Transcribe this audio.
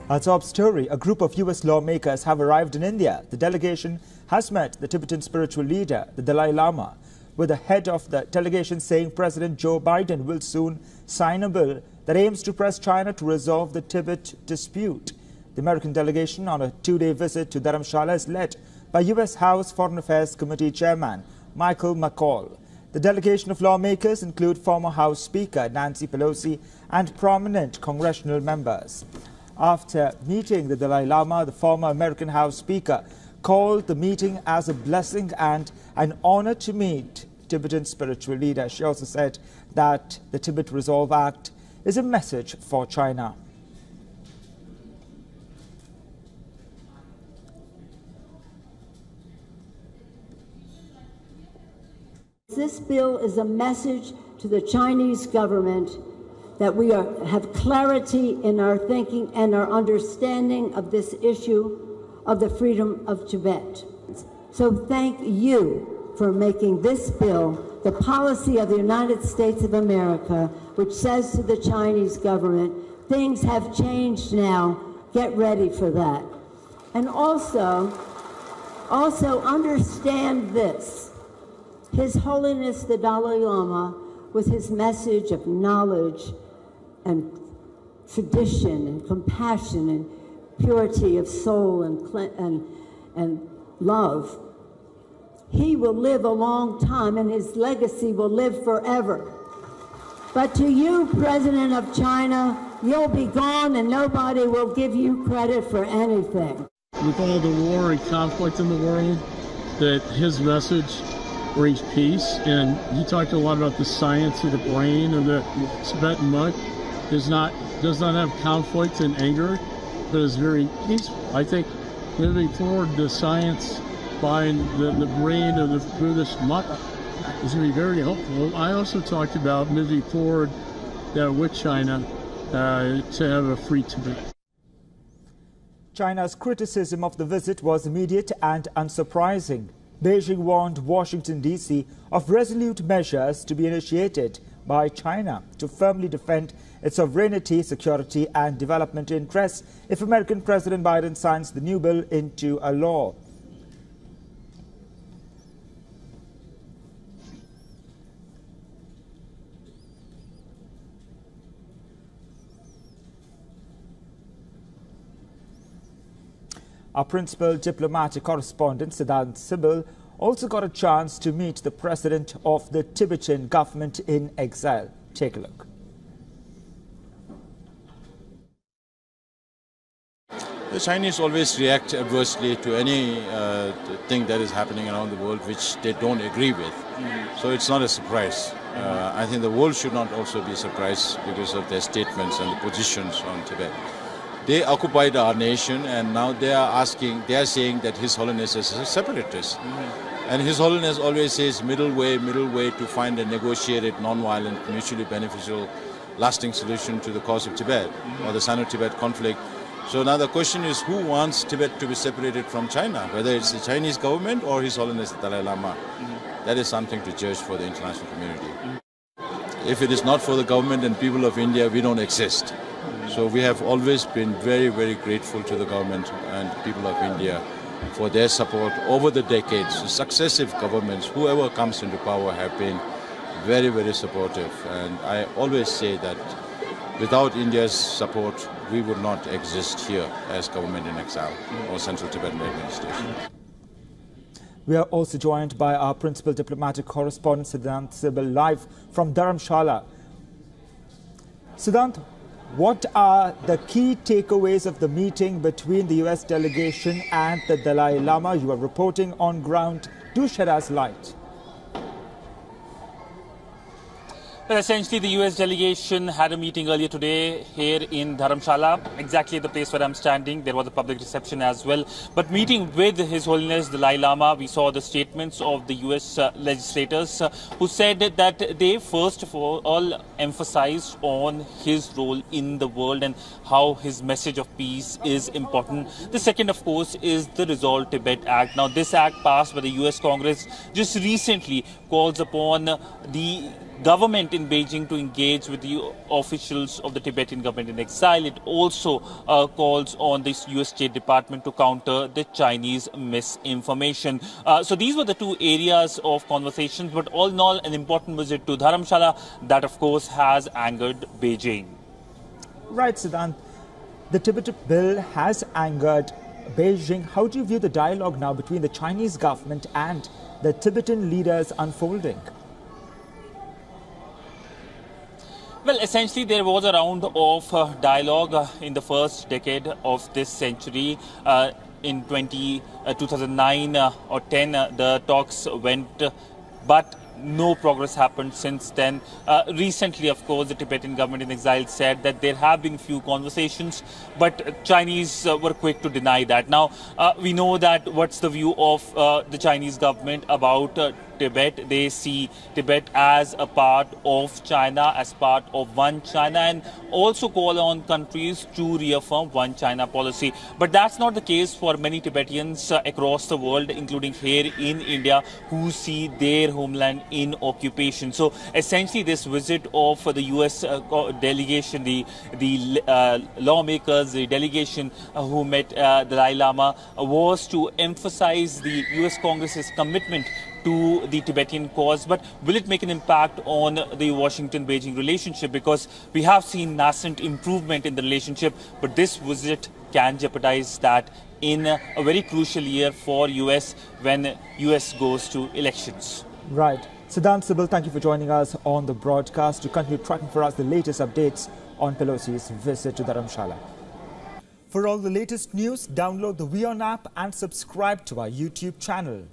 Our top story, a group of US lawmakers have arrived in India. The delegation has met the Tibetan spiritual leader, the Dalai Lama, with the head of the delegation saying President Joe Biden will soon sign a bill that aims to press China to resolve the Tibet dispute. The American delegation on a two-day visit to Dharamshala is led by US House Foreign Affairs Committee Chairman Michael McCaul. The delegation of lawmakers include former House Speaker Nancy Pelosi and prominent congressional members. After meeting the Dalai Lama, the former American House Speaker called the meeting as a blessing and an honor to meet Tibetan spiritual leader. She also said that the Tibet Resolve Act is a message for China. This bill is a message to the Chinese government that we have clarity in our thinking and our understanding of this issue of the freedom of Tibet. So thank you for making this bill the policy of the United States of America, which says to the Chinese government, things have changed now, get ready for that. And also understand this. His Holiness the Dalai Lama, with his message of knowledge and tradition and compassion and purity of soul and love, he will live a long time and his legacy will live forever. But to you, President of China, you'll be gone and nobody will give you credit for anything. With all the war and conflict in the world, that his message brings peace, and he talked a lot about the science of the brain, and the Tibetan monk does not have conflict and anger, but is very peaceful. I think moving forward, the science behind the brain of the Buddhist monk is going to be very helpful. I also talked about moving forward with China to have a free Tibet. China's criticism of the visit was immediate and unsurprising. Beijing warned Washington, D.C. of resolute measures to be initiated by China to firmly defend its sovereignty, security and development interests if American President Biden signs the new bill into a law. Our principal diplomatic correspondent, Siddhant Sibil, also got a chance to meet the president of the Tibetan government in exile. Take a look. The Chinese always react adversely to any thing that is happening around the world which they don't agree with. So it's not a surprise. I think the world should not also be surprised because of their statements and the positions on Tibet. They occupied our nation, and now they are saying that His Holiness is a separatist. And His Holiness always says middle way to find a negotiated, non-violent, mutually beneficial, lasting solution to the cause of Tibet or the Sino-Tibet conflict. So now the question is, who wants Tibet to be separated from China, whether it's the Chinese government or His Holiness the Dalai Lama? That is something to judge for the international community. If it is not for the government and people of India, we don't exist. So we have always been very, very grateful to the government and people of India for their support over the decades. The successive governments, whoever comes into power, have been very, very supportive. And I always say that without India's support, we would not exist here as government in exile or Central Tibetan administration. We are also joined by our principal diplomatic correspondent, Siddhant Sibil, live from Dharamshala. Siddhant, what are the key takeaways of the meeting between the US delegation and the Dalai Lama? You are reporting on ground. Do shed us light. Well, essentially, the US delegation had a meeting earlier today here in Dharamshala, exactly the place where I'm standing. There was a public reception as well. But meeting with His Holiness the Dalai Lama, we saw the statements of the US legislators who said that they first of all emphasized on his role in the world and how his message of peace is important. The second, of course, is the Resolve Tibet Act. Now, this act passed by the US Congress just recently calls upon the government in Beijing to engage with the officials of the Tibetan government in exile. It also calls on the US State Department to counter the Chinese misinformation. So these were the two areas of conversations, but all in all, an important visit to Dharamshala that, of course, has angered Beijing. Right, Siddhant. The Tibet Bill has angered Beijing. How do you view the dialogue now between the Chinese government and the Tibetan leaders unfolding? Well, essentially, there was a round of dialogue in the first decade of this century. In 2009 or 10, the talks went, but no progress happened since then. Recently, of course, the Tibetan government in exile said that there have been few conversations, but Chinese were quick to deny that. Now, we know that what's the view of the Chinese government about Tibet. They see Tibet as a part of China, as part of one China, and also call on countries to reaffirm one China policy. But that's not the case for many Tibetans across the world, including here in India, who see their homeland in occupation. So essentially, this visit of the US delegation, the lawmakers, the delegation who met Dalai Lama, was to emphasize the US Congress's commitment to the Tibetan cause. But will it make an impact on the Washington-Beijing relationship? Because we have seen nascent improvement in the relationship, but this visit can jeopardize that in a very crucial year for US when US goes to elections. Right. Siddhant Sibil, thank you for joining us on the broadcast to continue tracking for us the latest updates on Pelosi's visit to Dharamshala. For all the latest news, download the WION app and subscribe to our YouTube channel.